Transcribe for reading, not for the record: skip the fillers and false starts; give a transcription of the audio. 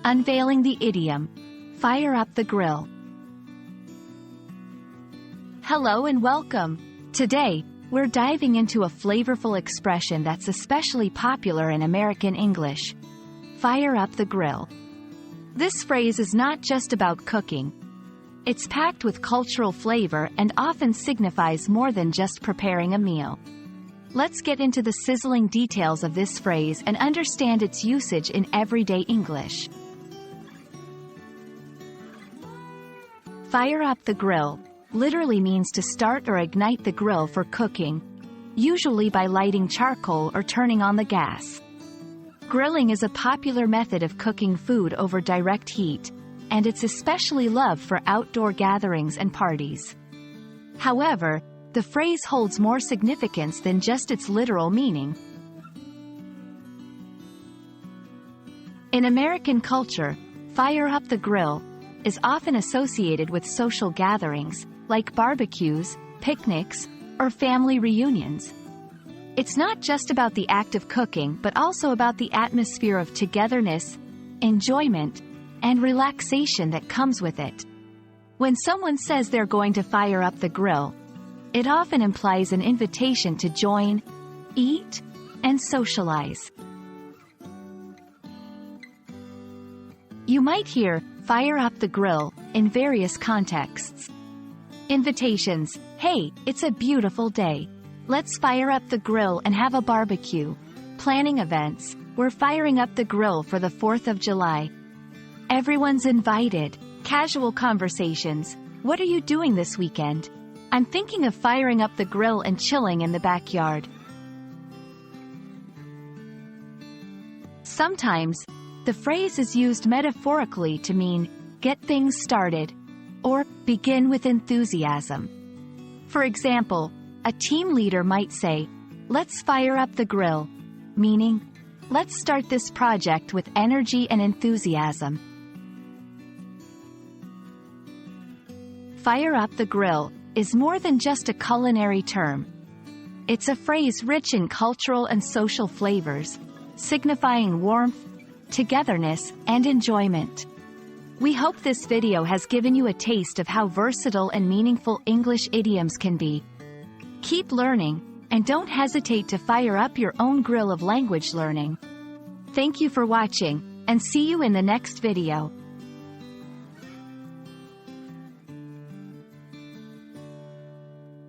Unveiling the Idiom. Fire up the grill. Hello and welcome. Today, we're diving into a flavorful expression that's especially popular in American English. Fire up the grill. This phrase is not just about cooking. It's packed with cultural flavor and often signifies more than just preparing a meal. Let's get into the sizzling details of this phrase and understand its usage in everyday English. Fire up the grill literally means to start or ignite the grill for cooking, usually by lighting charcoal or turning on the gas. Grilling is a popular method of cooking food over direct heat, and it's especially loved for outdoor gatherings and parties. However, the phrase holds more significance than just its literal meaning. In American culture, fire up the grill is often associated with social gatherings, like barbecues, picnics, or family reunions. It's not just about the act of cooking but also about the atmosphere of togetherness, enjoyment, and relaxation that comes with it. When someone says they're going to fire up the grill, it often implies an invitation to join, eat, and socialize. You might hear "fire up the grill" in various contexts. Invitations: hey, it's a beautiful day. Let's fire up the grill and have a barbecue. Planning events: we're firing up the grill for the 4th of July. Everyone's invited. Casual conversations: what are you doing this weekend? I'm thinking of firing up the grill and chilling in the backyard. Sometimes, the phrase is used metaphorically to mean, get things started, or begin with enthusiasm. For example, a team leader might say, let's fire up the grill, meaning, let's start this project with energy and enthusiasm. Fire up the grill is more than just a culinary term. It's a phrase rich in cultural and social flavors, signifying warmth, togetherness, and enjoyment. We hope this video has given you a taste of how versatile and meaningful English idioms can be. Keep learning, and don't hesitate to fire up your own grill of language learning. Thank you for watching, and see you in the next video.